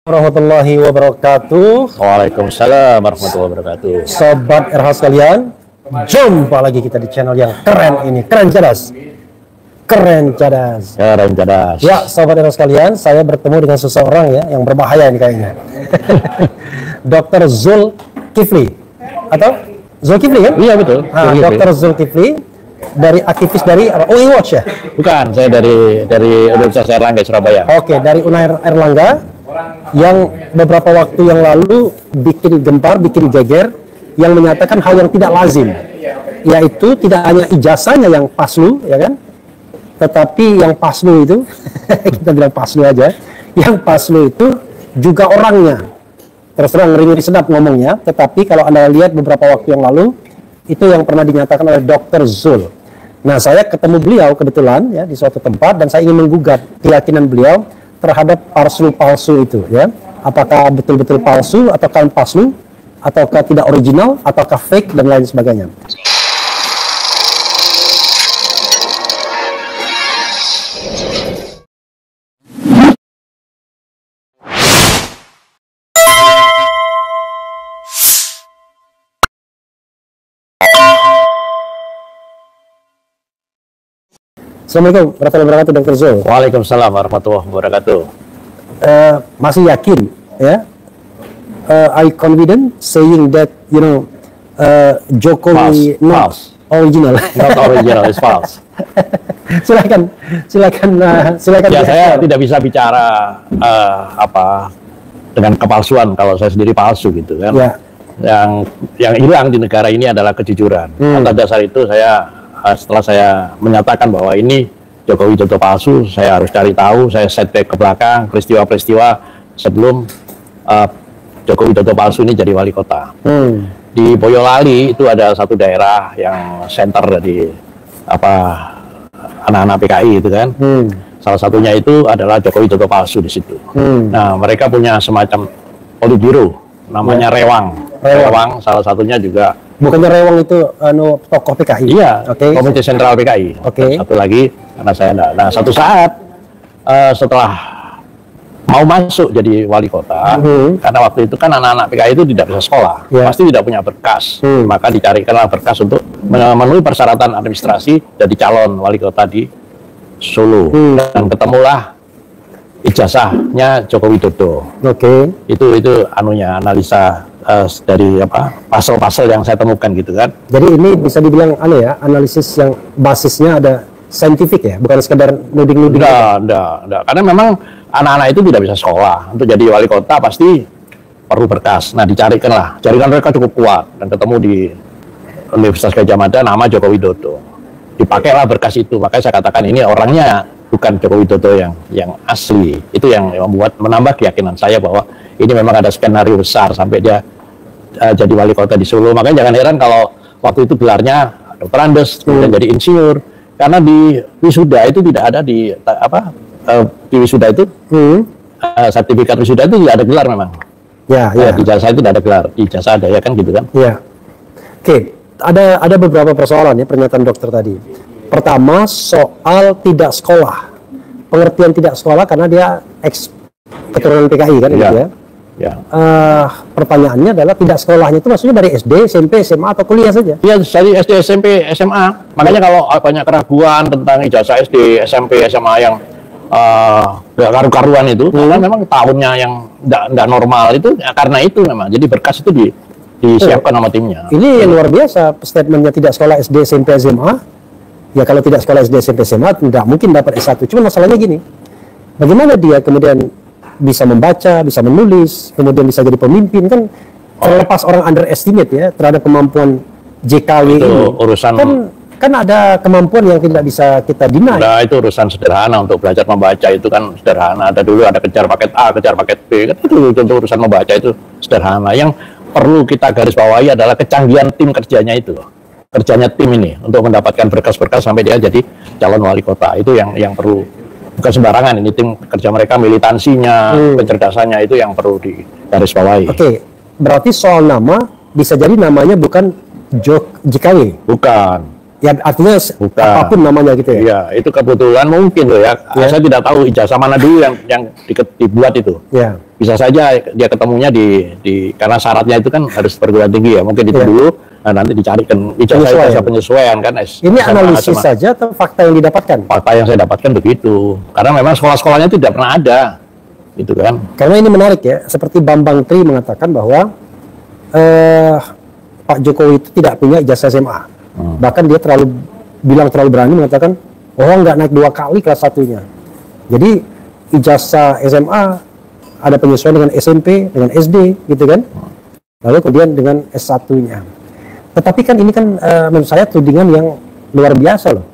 Warahmatullahi wabarakatuh. Waalaikumsalam warahmatullahi wabarakatuh. Sobat RH sekalian, jumpa lagi kita di channel yang keren ini, keren cerdas. Keren cerdas. Keren cerdas. Ya, sobat RH sekalian, saya bertemu dengan seseorang ya yang berbahaya ini kayaknya. Dr. Zulkifli atau Zulkifli kan? Iya betul. Dr. Zulkifli dari aktivis dari UI Watch ya? Bukan, saya dari Universitas Airlangga Surabaya. Oke, dari Unair Airlangga yang beberapa waktu yang lalu bikin gempar, bikin geger, yang menyatakan hal yang tidak lazim, yaitu tidak hanya ijazahnya yang paslu, ya kan? Tetapi yang paslu itu, kita bilang paslu aja, yang paslu itu juga orangnya. Terus terang ngeri-ngeri sedap ngomongnya, tetapi kalau Anda lihat beberapa waktu yang lalu, itu yang pernah dinyatakan oleh Dr. Zul. Nah, saya ketemu beliau kebetulan ya di suatu tempat dan saya ingin menggugat keyakinan beliau terhadap palsu itu ya. Apakah betul-betul palsu ataukah palsu ataukah tidak original ataukah fake dan lain sebagainya. Assalamualaikum warahmatullahi wabarakatuh, Dr. Zul. Waalaikumsalam warahmatullahi wabarakatuh. Masih yakin ya? I confident saying that Jokowi not original. Not original, is false. silakan. Ya, saya tidak bisa bicara dengan kepalsuan kalau saya sendiri palsu gitu kan. Ya. Yang hilang di negara ini adalah kejujuran. Atas dasar itu setelah saya menyatakan bahwa ini Jokowi Widodo palsu, saya harus cari tahu, saya setback ke belakang peristiwa-peristiwa sebelum Jokowi Widodo palsu ini jadi wali kota. Di Boyolali itu ada satu daerah yang center dari anak-anak PKI itu kan. Salah satunya itu adalah Jokowi Widodo palsu di situ. Nah, mereka punya semacam politbiro namanya Rewang, salah satunya juga. Bukannya Rewang itu tokoh PKI? Iya, okay. Komite Sentral PKI. Okay. Satu lagi, karena saya enggak. Nah, satu saat setelah mau masuk jadi wali kota, karena waktu itu kan anak-anak PKI itu tidak bisa sekolah, pasti tidak punya berkas, maka dicarikanlah berkas untuk memenuhi persyaratan administrasi jadi calon wali kota di Solo. Dan ketemulah ijazahnya Joko Widodo. Oke. Itu analisa dari pasal-pasal yang saya temukan gitu kan. Jadi ini bisa dibilang analisis yang basisnya ada saintifik ya, bukan sekedar nuding-nuding. Enggak. Karena memang anak-anak itu tidak bisa sekolah. Untuk jadi wali kota pasti perlu berkas. Nah, jaringan mereka cukup kuat dan ketemu di Universitas Gadjah Mada nama Joko Widodo. Dipakailah berkas itu. Makanya saya katakan ini orangnya bukan Joko Widodo yang asli. Itu yang menambah keyakinan saya bahwa ini memang ada skenario besar sampai dia jadi wali kota di Solo. Makanya jangan heran kalau waktu itu gelarnya dokter Andes, kemudian jadi insinyur. Karena di wisuda itu tidak ada di wisuda itu sertifikat wisuda itu tidak ada gelar memang. Ya. Di ijazah itu tidak ada gelar. Di ijazah ada ya kan gitu kan. Ya. Oke, ada beberapa persoalan ya pernyataan dokter tadi. Pertama soal tidak sekolah. Pengertian tidak sekolah karena dia keturunan PKI kan gitu ya. Ya. Pertanyaannya adalah tidak sekolahnya itu maksudnya dari SD, SMP, SMA atau kuliah saja? Iya, dari SD, SMP, SMA. Makanya kalau banyak keraguan tentang ijazah SD, SMP, SMA yang gak karu-karuan itu, karena memang tahunnya yang tidak normal itu ya, karena itu memang. Jadi berkas itu disiapkan sama timnya. Ini yang luar biasa statementnya tidak sekolah SD, SMP, SMA. Ya kalau tidak sekolah SD, SMP, SMA tidak mungkin dapat S1. Cuma masalahnya gini, bagaimana dia kemudian bisa membaca, bisa menulis, kemudian bisa jadi pemimpin kan terlepas orang underestimate ya terhadap kemampuan JKW itu ini. Urusan kan ada kemampuan yang tidak bisa kita deny. Nah, itu urusan sederhana untuk belajar membaca itu kan sederhana. Ada dulu ada kejar paket A, kejar paket B, kan itu untuk urusan membaca itu sederhana. Yang perlu kita garis bawahi adalah kecanggihan tim kerjanya itu. Kerjanya tim ini untuk mendapatkan berkas-berkas sampai dia jadi calon wali kota. Itu yang perlu. Bukan sembarangan, ini tim kerja mereka, militansinya, kecerdasannya itu yang perlu digarisbawahi. Oke, berarti soal nama bisa jadi namanya bukan JKW. Bukan. Ya artinya Bukan. apapun namanya gitu ya. Iya, itu kebetulan mungkin loh ya. Saya tidak tahu ijazah mana dulu yang dibuat itu. Ya. Bisa saja dia ketemunya di karena syaratnya itu kan harus perguruan tinggi ya. Mungkin itu Ya. dulu. Nah, nanti dicarikan ijazah penyesuaian kan. Ini analisis saja atau fakta yang didapatkan? Fakta yang saya dapatkan begitu. Karena memang sekolah-sekolahnya itu tidak pernah ada. Gitu kan. Karena ini menarik ya. Seperti Bambang Tri mengatakan bahwa Pak Jokowi itu tidak punya ijazah SMA. Bahkan dia terlalu berani mengatakan, oh nggak naik 2 kali kelas 1-nya. Jadi ijazah SMA ada penyesuaian dengan SMP, dengan SD, gitu kan. Lalu kemudian dengan S1-nya. Tetapi kan ini kan menurut saya tudingan yang luar biasa loh.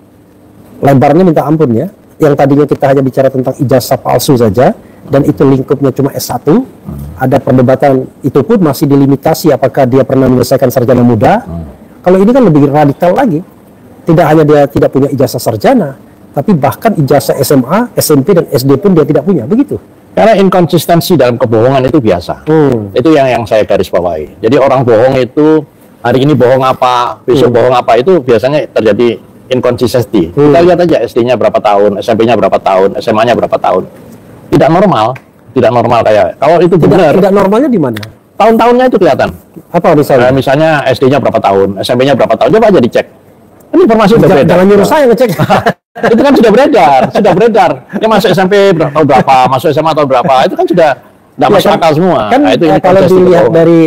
Lebarnya minta ampun ya. Yang tadinya kita hanya bicara tentang ijazah palsu saja, dan itu lingkupnya cuma S1, ada perdebatan itu pun masih dilimitasi apakah dia pernah menyelesaikan sarjana muda. Kalau ini kan lebih radikal lagi. Tidak hanya dia tidak punya ijazah sarjana, tapi bahkan ijazah SMA, SMP, dan SD pun dia tidak punya, begitu. Karena inkonsistensi dalam kebohongan itu biasa. Itu yang saya garis bawahi. Jadi orang bohong itu, hari ini bohong apa, besok bohong apa, itu biasanya terjadi inkonsistensi. Kita lihat aja SD-nya berapa tahun, SMP-nya berapa tahun, SMA-nya berapa tahun. Tidak normal kayak. Kalau itu benar. Tidak normalnya di mana? Tahun-tahunnya itu kelihatan. Apa misalnya? Misalnya SD-nya berapa tahun, SMP-nya berapa tahun, coba aja dicek. Ini informasi sudah beredar. Jangan nyuruh saya ngecek. Itu kan sudah beredar. Dia masuk SMP tahun berapa, masuk SMA tahun berapa, itu kan sudah tidak masuk akal semua. Kan nah, itu kalau dilihat dari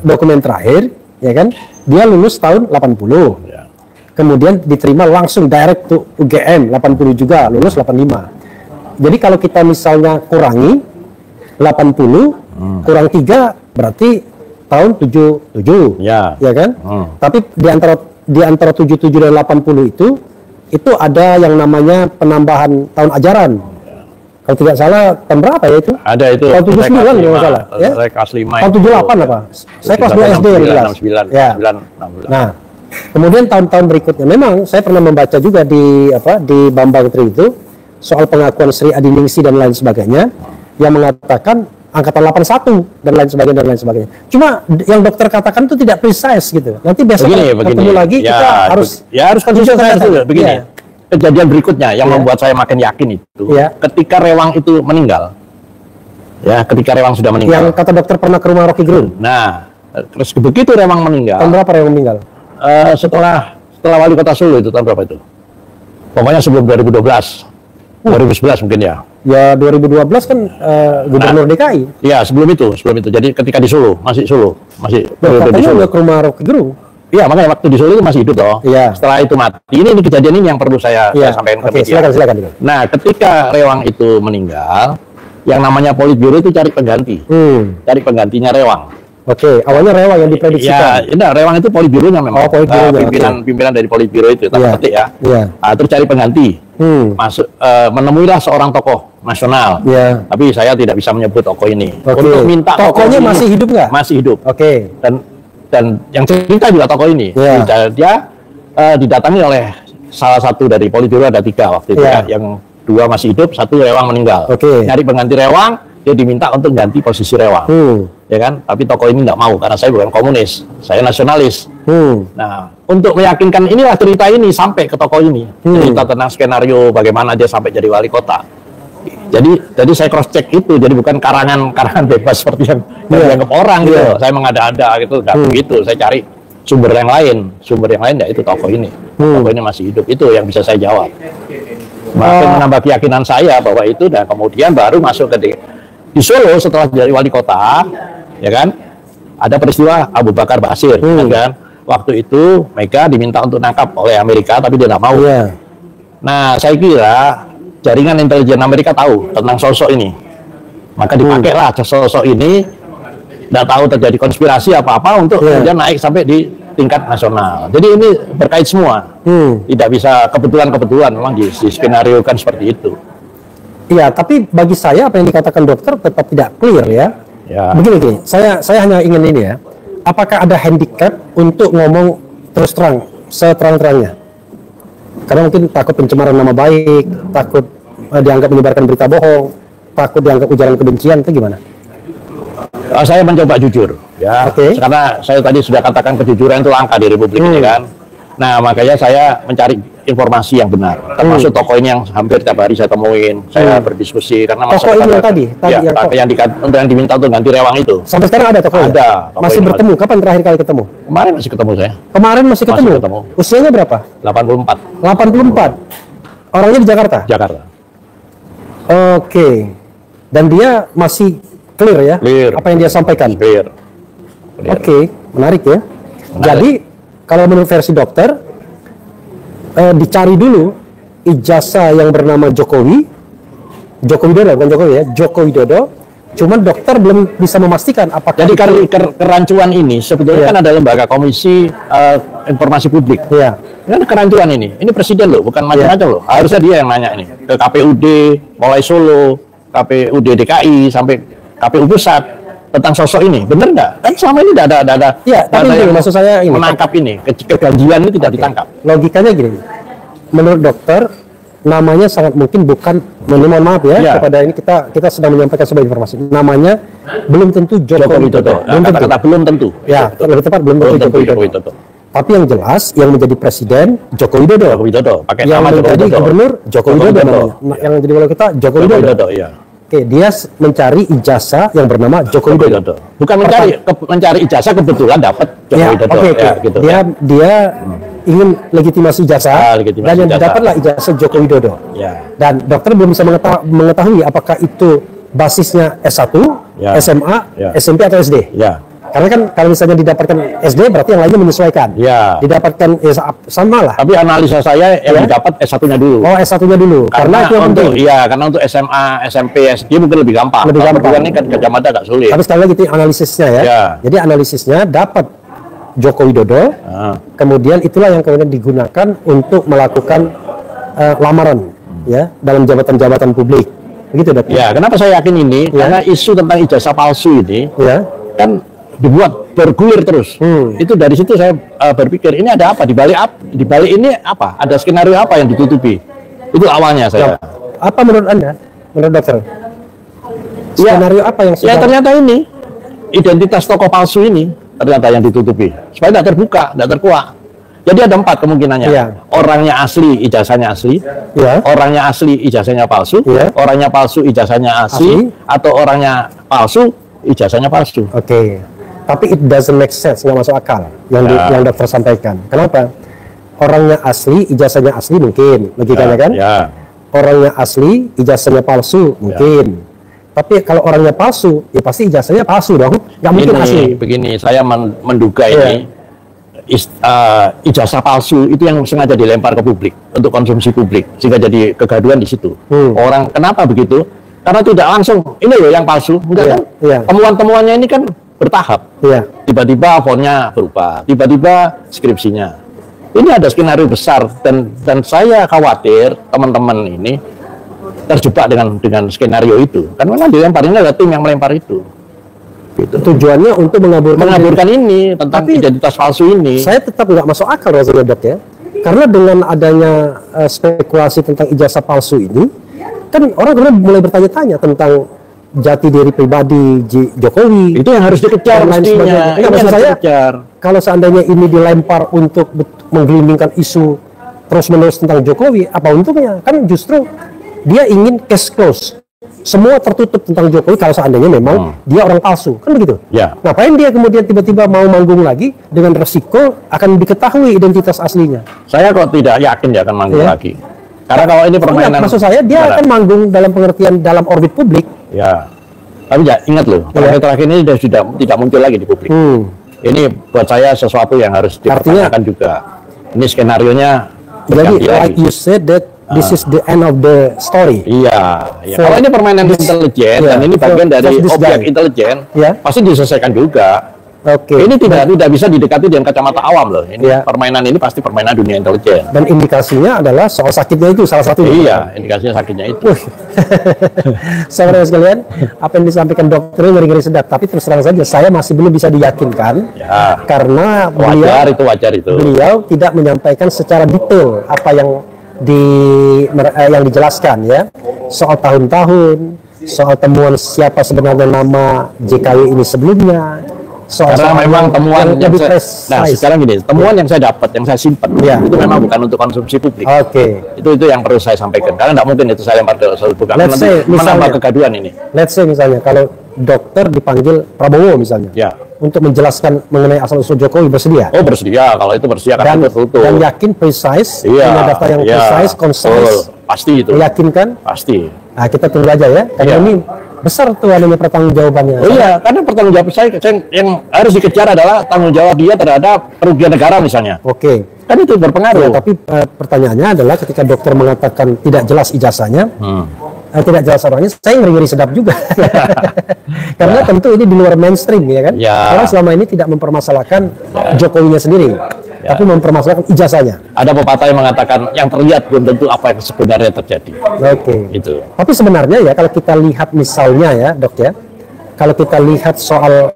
dokumen terakhir, ya kan, dia lulus tahun 80. Ya. Kemudian diterima langsung direct to UGM 80 juga, lulus 85. Jadi kalau kita misalnya kurangi 80 kurang 3 berarti tahun 77. Ya kan? Tapi di antara 77 dan 80 itu ada yang namanya penambahan tahun ajaran. Kalau tidak salah tahun berapa ya itu? Ada itu. Tahun 79 kalau nggak salah. Ya? Saya kelas 5. Tahun 78 apa? Saya kelas 2 SD yang jelas. 69, Ya. 69. Nah, kemudian tahun-tahun berikutnya memang saya pernah membaca juga di Bambang Tri itu soal pengakuan Sri Adiningsi dan lain sebagainya yang mengatakan angkatan 81 dan lain sebagainya. Cuma yang dokter katakan itu tidak precise gitu. Nanti besok ketemu lagi ya, kita harus konsisten itu begini. Ya. Kejadian berikutnya yang membuat saya makin yakin itu ketika Rewang itu meninggal. Ya, ketika Rewang sudah meninggal. Yang kata dokter pernah ke rumah Rocky Gerung. Nah, terus begitu Rewang meninggal. Tahun berapa Rewang meninggal? Setelah wali kota Solo itu tahun berapa itu? Pokoknya sebelum 2012. 2011 mungkin ya. Ya 2012 kan gubernur DKI. Ya sebelum itu. Jadi ketika di Solo, masih di Solo. Katanya udah ke rumah Rocky Gerung. Iya, makanya waktu di Solo itu masih hidup toh. Iya. Setelah itu mati. Ini kejadian ini yang perlu saya sampaikan ke media. Silakan. Nah, ketika Rewang itu meninggal, yang namanya Politburo itu cari pengganti. Cari penggantinya Rewang. Oke, awalnya Rewang yang diprediksikan. Ya, Rewang itu Politbironya memang. Pimpinan dari Politbiro itu, petik ya. Terus cari pengganti. Masuk menemuilah seorang tokoh nasional. Tapi saya tidak bisa menyebut tokoh ini. Untuk minta tokohnya masih hidup nggak? Masih hidup. Oke. Dan yang cerita juga tokoh ini. Dia didatangi oleh salah satu dari Politbiro, ada 3 waktu itu ya. Yang 2 masih hidup, 1 Rewang meninggal. Nyari pengganti Rewang, dia diminta untuk ganti posisi Rewang. Ya kan? Tapi tokoh ini nggak mau karena saya bukan komunis, saya nasionalis. Nah, untuk meyakinkan inilah cerita ini sampai ke tokoh ini. Cerita tentang skenario bagaimana dia sampai jadi wali kota. Jadi saya cross check itu, jadi bukan karangan bebas seperti yang dianggap orang gitu. Saya mengada-ada gitu, nggak begitu. Saya cari sumber yang lain ya itu tokoh ini. Tokoh ini masih hidup, itu yang bisa saya jawab. Makin menambah keyakinan saya bahwa itu, dan kemudian baru masuk ke di Solo setelah jadi wali kota, ya kan? Ada peristiwa Abu Bakar Basir, kan? Waktu itu Mega diminta untuk nangkap oleh Amerika, tapi dia nggak mau. Nah, saya kira jaringan intelijen Amerika tahu tentang sosok ini, maka dipakailah sosok ini. Nggak tahu terjadi konspirasi apa-apa untuk kemudian naik sampai di tingkat nasional. Jadi ini berkait semua. Tidak bisa kebetulan memang di skenario kan seperti itu. Iya, tapi bagi saya apa yang dikatakan dokter tetap tidak clear ya. Begini, saya hanya ingin ini ya. Apakah ada handicap untuk ngomong terus terang, seterang-terangnya? Karena mungkin takut pencemaran nama baik, takut dianggap menyebarkan berita bohong, takut dianggap ujaran kebencian, itu gimana? Saya mencoba jujur, ya. Karena saya tadi sudah katakan kejujuran itu langka di Republik ini kan. Nah, makanya saya mencari informasi yang benar. Termasuk tokoh ini yang hampir tiap hari saya temuin, saya berdiskusi karena Tokoh ini yang tadi ya, yang yang diminta untuk ganti rewang itu. sampai sekarang ada tokohnya? Ada. Masih bertemu? Kapan terakhir kali ketemu? Kemarin masih ketemu saya. Kemarin masih ketemu? Masih ketemu. Usianya berapa? 84. 84. Orangnya di Jakarta? Jakarta. Oke. Dan dia masih clear ya? Clear. Apa yang dia sampaikan? Clear. Oke, menarik ya. Jadi kalau menurut versi dokter, dicari dulu ijazah yang bernama Joko Widodo, bukan Jokowi ya, Joko Widodo. Cuman dokter belum bisa memastikan apakah jadi itu, kerancuan ini sebetulnya kan ada lembaga komisi informasi publik. Iya. Kan kerancuan ini presiden loh, bukan macam-macam loh. Harusnya dia yang nanya ini ke KPUD, mulai Solo, KPUD DKI sampai KPU pusat tentang sosok ini, bener nggak? Kan selama ini tidak ada. Ya, tapi ini, maksud saya ini menangkap ini, keganjilan ini tidak ditangkap. Logikanya gini, menurut dokter namanya sangat mungkin bukan, mohon maaf ya, kepada ini kita sedang menyampaikan sebuah informasi. Namanya belum tentu Joko Widodo. Kata-kata belum tentu. Ya, lebih tepat belum tentu Joko Widodo. Tapi yang jelas yang menjadi presiden Joko Widodo. Pakai yang nama menjadi Joko Widodo. gubernur Joko Widodo namanya. Yang jadi wali kota Joko Widodo. Iya. Oke, dia mencari ijazah yang bernama Joko Widodo. Bukan mencari ijazah, kebetulan dapat Joko Widodo. Oke. Gitu. Dia ingin legitimasi ijazah, dan yang didapatlah ijazah Joko Widodo. Ya. Dan dokter belum bisa mengetahui apakah itu basisnya S1, SMA, SMP atau SD. Ya. Karena kan kalau misalnya didapatkan SD berarti yang lainnya menyesuaikan. Ya. Didapatkan sama lah. Tapi analisa saya yang didapat S1-nya dulu. Oh, S1-nya dulu. Karena itu yang penting. Karena untuk SMA, SMP, SD mungkin lebih gampang. Lebih gampang. Ini kan Gajah Mada agak sulit. Tapi sekali lagi itu analisisnya ya. Jadi analisisnya dapat Joko Widodo. Kemudian itulah yang kemudian digunakan untuk melakukan lamaran ya dalam jabatan-jabatan publik. Begitu, Dok. Ya, kenapa saya yakin ini? Karena isu tentang ijazah palsu ini kan dibuat bergulir terus. Itu dari situ saya berpikir ini ada apa di balik ini apa? Ada skenario apa yang ditutupi? Itu awalnya saya. Apa menurut Anda? Menurut dokter? Skenario apa yang sudah? Ya ternyata ini identitas tokoh palsu ini ternyata yang ditutupi supaya tidak terbuka, tidak terkuak. Jadi ada 4 kemungkinannya. Orangnya asli, ijazahnya asli. Orangnya asli, ijazahnya palsu. Orangnya palsu, ijazahnya asli. Atau orangnya palsu, ijazahnya palsu. Oke. Tapi it doesn't make sense, nggak masuk akal yang dokter sampaikan. Kenapa? Orangnya asli, ijazahnya asli mungkin, logikanya kan? Orangnya asli, ijazahnya palsu mungkin. Tapi kalau orangnya palsu, ya pasti ijazahnya palsu dong. Nggak mungkin asli. Begini, saya menduga ini ijazah palsu itu yang sengaja dilempar ke publik untuk konsumsi publik, sehingga jadi kegaduhan di situ. Orang kenapa begitu? Karena tidak langsung ini loh yang palsu, enggak kan? Temuan-temuannya ini kan bertahap. Tiba-tiba fontnya berubah, tiba-tiba skripsinya. Ini ada skenario besar dan saya khawatir teman-teman ini terjebak dengan skenario itu. Karena memang dilempar ini ada tim yang melempar itu. Gitu. Tujuannya untuk mengaburkan ini tentang identitas palsu ini. Saya tetap nggak masuk akal rasanya, Dok ya. Karena dengan adanya spekulasi tentang ijazah palsu ini, kan orang kemudian mulai bertanya-tanya tentang jati diri pribadi Jokowi. Itu yang harus dikejar mestinya. Maksud saya, kalau seandainya ini dilempar untuk menggelindingkan isu terus-menerus tentang Jokowi, apa untungnya? Kan justru dia ingin case close. Semua tertutup tentang Jokowi kalau seandainya memang dia orang palsu, kan begitu? Ngapain dia kemudian tiba-tiba mau manggung lagi dengan resiko akan diketahui identitas aslinya? Saya kok tidak yakin dia akan manggung lagi. Karena kalau ini permainan, maksud saya dia akan manggung dalam pengertian dalam orbit publik. Ya, tapi ya, ingat loh, terakhir ini sudah tidak muncul lagi di publik. Ini buat saya sesuatu yang harus dipertanyakan juga. Ini skenario-nya. Jadi, like you said that this is the end of the story. Iya. Kalau ini permainan intelijen dan ini bagian dari objek intelijen, pasti diselesaikan juga. Ini tidak bisa didekati dengan kacamata awam loh. Ini permainan ini pasti permainan dunia intelijen. Dan indikasinya adalah soal sakitnya itu salah satu. Iya, indikasinya sakitnya itu. Saudara sekalian, apa yang disampaikan dokter ini ngeri-ngeri sedap. Tapi terus terang saja, saya masih belum bisa diyakinkan karena wajar itu. Beliau tidak menyampaikan secara detail apa yang dijelaskan ya soal tahun-tahun, soal temuan siapa sebenarnya nama JKW ini sebelumnya. Karena memang temuan yang lebih nah sekarang gini, temuan yang saya dapat, yang saya simpan, itu memang bukan untuk konsumsi publik. Itu yang perlu saya sampaikan. Karena tidak mungkin itu saya lempar ke satu publik. Nanti menambah kegaduhan ini. Let's say misalnya kalau dokter dipanggil Prabowo misalnya, untuk menjelaskan mengenai asal usul Jokowi, bersedia? Oh bersedia, kalau itu bersedia kan betul-betul. Dan yakin precise, punya data yang precise, concise, pasti itu. Meyakinkan? Pasti. Nah kita tunggu aja ya, karena ini besar tuh adanya pertanggungjawabannya. Oh iya, karena pertanggungjawab saya yang harus dikejar adalah tanggung jawab dia terhadap kerugian negara misalnya. Kan itu berpengaruh. Ya, tapi pertanyaannya adalah ketika dokter mengatakan tidak jelas ijazahnya, tidak jelas orangnya, saya ngeri-ngeri sedap juga. Karena tentu ini di luar mainstream ya kan. Orang selama ini tidak mempermasalahkan Jokowinya sendiri, tapi mempermasalahkan ijazahnya. Ada pepatah yang mengatakan yang terlihat belum tentu apa yang sebenarnya terjadi. Itu. Tapi sebenarnya ya kalau kita lihat misalnya ya dok ya, kalau kita lihat soal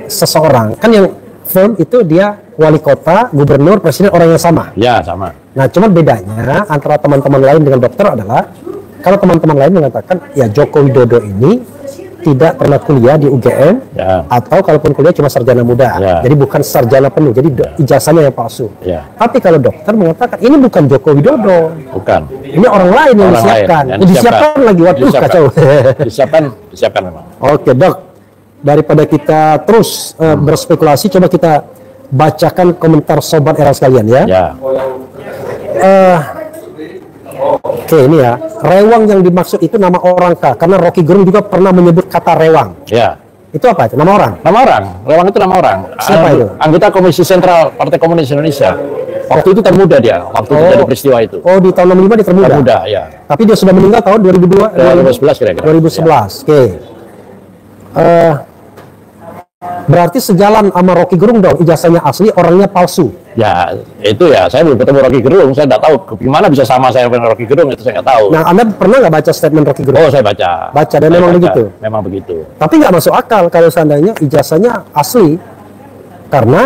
seseorang kan yang firm itu dia wali kota, gubernur, presiden orang yang sama. Ya sama. Nah cuma bedanya antara teman-teman lain dengan dokter adalah kalau teman-teman lain mengatakan ya Joko Widodo ini tidak pernah kuliah di UGM, atau kalaupun kuliah cuma sarjana muda, jadi bukan sarjana penuh, jadi ijazahnya yang palsu. Tapi kalau dokter mengatakan ini bukan Joko Widodo, ini orang lain yang disiapkan, disiapkan lagi, waduh kacau. Disiapkan memang. Oke dok, daripada kita terus berspekulasi, coba kita bacakan komentar sobat era sekalian ya. Oke ini ya, rewang yang dimaksud itu nama orang kah? Karena Rocky Gerung juga pernah menyebut kata rewang. Itu apa itu? Nama orang? Nama orang, rewang itu nama orang. Siapa itu? Anggota Komisi Sentral Partai Komunis Indonesia. Waktu itu termuda dia, waktu terjadi peristiwa itu. Oh di tahun 65 dia termuda? Termuda, ya. Tapi dia sudah meninggal tahun 2011 kira-kira. 2011, oke. Berarti sejalan sama Rocky Gerung dong, ijazahnya asli, orangnya palsu. Ya, itu ya, saya belum ketemu Rocky Gerung, saya tidak tahu gimana bisa sama saya dengan Rocky Gerung, itu saya nggak tahu. Nah, Anda pernah nggak baca statement Rocky Gerung? Oh, saya baca. Baca, dan memang begitu? Memang begitu. Tapi nggak masuk akal kalau seandainya ijazahnya asli. Karena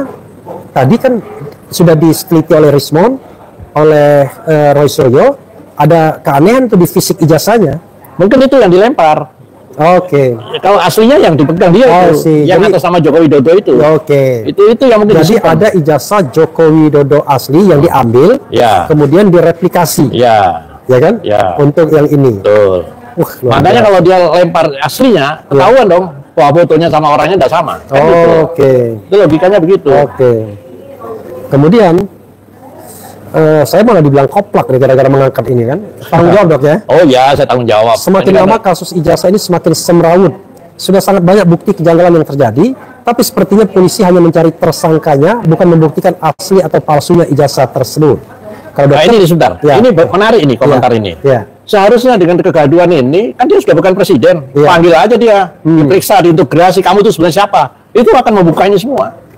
tadi kan sudah diteliti oleh Rismond, oleh Roy Suryo, ada keanehan tuh di fisik ijazahnya. Mungkin itu yang dilempar. Kalau aslinya yang dipegang dia itu, yang atas nama Joko Widodo itu. Itu yang mungkin jadi disimpan. Ada ijazah Joko Widodo asli yang diambil, kemudian direplikasi. Ya kan? Untuk yang ini. Betul. Makanya kalau dia lempar aslinya, ketahuan dong, wah fotonya sama orangnya tidak sama. Itu logikanya begitu. Kemudian saya malah dibilang koplak nih gara-gara mengangkat ini kan. Tanggung jawab dok ya? Oh ya, saya tanggung jawab. Semakin lama kasus ijazah ini semakin semrawut. Sudah sangat banyak bukti kejanggalan yang terjadi, tapi sepertinya polisi hanya mencari tersangkanya, bukan membuktikan asli atau palsunya ijazah tersebut. Kalau dokter, ini sebentar, ini menarik ini komentar ini. Seharusnya dengan kegaduhan ini, kan dia sudah bukan presiden, panggil aja dia, diperiksa, diintegrasi, kamu itu sebenarnya siapa? Itu akan membuka ini semua.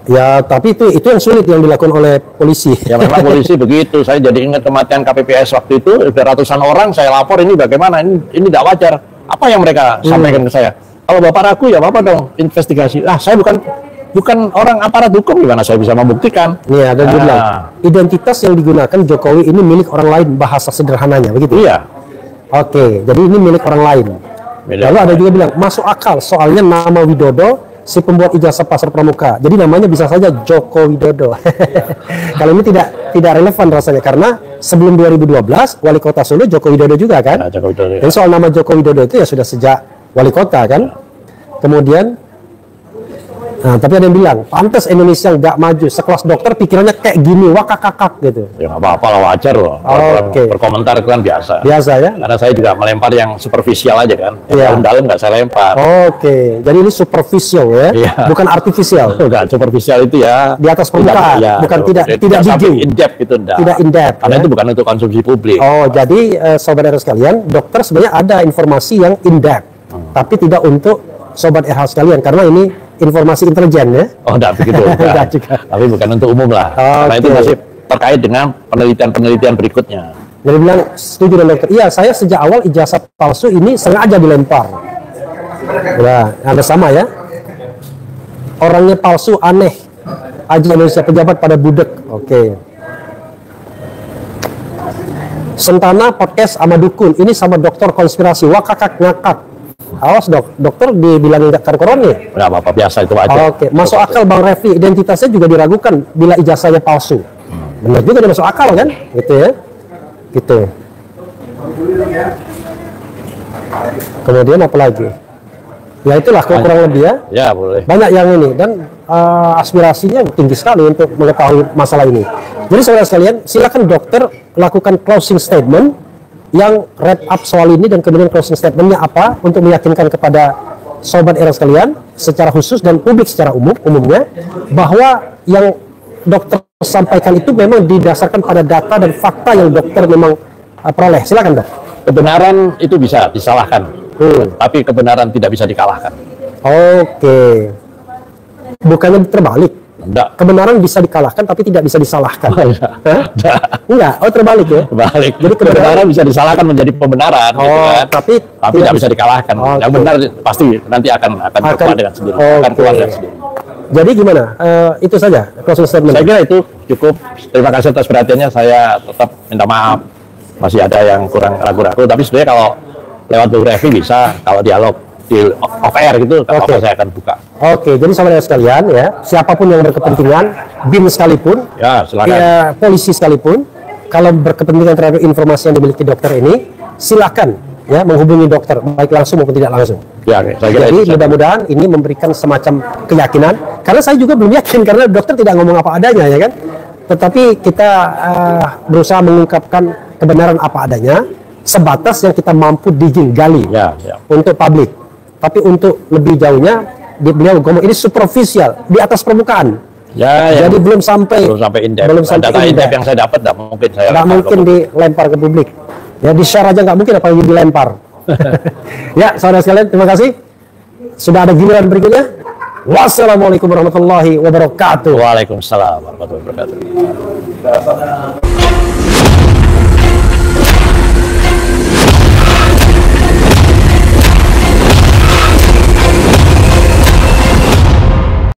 Ya, tapi itu yang sulit yang dilakukan oleh polisi. Ya memang polisi begitu. Saya jadi ingat kematian KPPS waktu itu, ada ratusan orang, saya lapor ini bagaimana, ini tidak wajar. Apa yang mereka sampaikan ke saya? Kalau Bapak ragu ya Bapak dong investigasi. Saya bukan orang aparat hukum, gimana saya bisa membuktikan? Iya, dan bilang identitas yang digunakan Jokowi ini milik orang lain, bahasa sederhananya begitu. Iya. Jadi ini milik orang lain. Lalu ada juga bilang masuk akal, soalnya nama Widodo si pembuat ijazah pasar pramuka. Jadi namanya bisa saja Joko Widodo. Kalau ini tidak relevan rasanya karena sebelum 2012 wali kota Solo Joko Widodo juga kan. Dan soal nama Joko Widodo itu ya sudah sejak wali kota kan. Kemudian tapi ada yang bilang pantas Indonesia nggak maju, sekelas dokter pikirannya kayak gini, wakakakak gitu. Ya nggak apa-apa lah, wajar loh. Berkomentar itu kan biasa. Biasa ya. Karena saya juga melempar yang superficial aja kan. Yang dalam nggak saya lempar. Jadi ini superficial ya, bukan artificial. Bukan, superficial itu ya di atas permukaan, bukan tidak digging. In depth gitu enggak. Tidak in depth. Karena itu bukan untuk konsumsi publik. Jadi saudara sekalian, dokter sebenarnya ada informasi yang in depth, tapi tidak untuk sobat RH sekalian karena ini informasi intelijen ya. Tidak begitu. Tapi bukan untuk umum lah. Karena itu masih terkait dengan penelitian-penelitian berikutnya. Jadi bilang setuju dengan dokter. Iya, saya sejak awal ijazah palsu ini sengaja dilempar. Ya, ada sama ya. Orangnya palsu aneh. Aji Indonesia pejabat pada budek. Sentana podcast sama dukun. Ini sama dokter konspirasi. Wakakak ngakak. Awas dok, dokter dibilangin kan koron nih. Nggak apa-apa, biasa itu aja. Oke, masuk akal Bang Refli, identitasnya juga diragukan bila ijazahnya palsu. Benar juga, dia masuk akal kan, gitu ya, gitu. Kemudian apa lagi? Ya itulah kurang lebih ya. Ya boleh. Banyak yang ini dan aspirasinya tinggi sekali untuk mengetahui masalah ini. Jadi saudara sekalian, silakan dokter lakukan closing statement yang wrap up soal ini, dan kemudian closing statementnya apa untuk meyakinkan kepada sobat era sekalian secara khusus dan publik secara umumnya bahwa yang dokter sampaikan itu memang didasarkan pada data dan fakta yang dokter memang peroleh. Silakan dok. Kebenaran itu bisa disalahkan, tapi kebenaran tidak bisa dikalahkan. Oke. Bukannya terbalik. Enggak. Kebenaran bisa dikalahkan tapi tidak bisa disalahkan. Enggak. Oh, terbalik ya. Terbalik. Jadi kebenaran bisa disalahkan menjadi pembenaran, gitu kan. tapi tidak bisa dikalahkan. Oke. Yang benar pasti nanti akan keluar dengan sendiri. Akan keluar dengan sendiri. Jadi gimana? Itu saja closing statement. Saya kira itu cukup. Terima kasih atas perhatiannya. Saya tetap minta maaf. Masih ada yang kurang ragu-ragu. Tapi sebenarnya kalau lewat Bung Refli bisa, kalau dialog di off air gitu, apa saya akan buka. Oke, jadi saudara sekalian ya, siapapun yang berkepentingan, BIN sekalipun, ya silakan. Ya, polisi sekalipun, kalau berkepentingan terhadap informasi yang dimiliki dokter ini, silakan ya menghubungi dokter, baik langsung maupun tidak langsung. Ya, saya kira jadi mudah-mudahan ini memberikan semacam keyakinan, karena saya juga belum yakin karena dokter tidak ngomong apa adanya ya kan. Tetapi kita berusaha mengungkapkan kebenaran apa adanya, sebatas yang kita mampu gali untuk publik. Tapi untuk lebih jauhnya, beliau ngomong ini superficial, di atas permukaan. Jadi belum sampai in-depth. Data in-depth yang saya dapat nggak mungkin dilempar ke publik. Ya di share aja nggak mungkin, apalagi dilempar. Ya saudara sekalian, terima kasih. Sudah ada giliran berikutnya. Wassalamualaikum warahmatullahi wabarakatuh. Waalaikumsalam warahmatullahi wabarakatuh.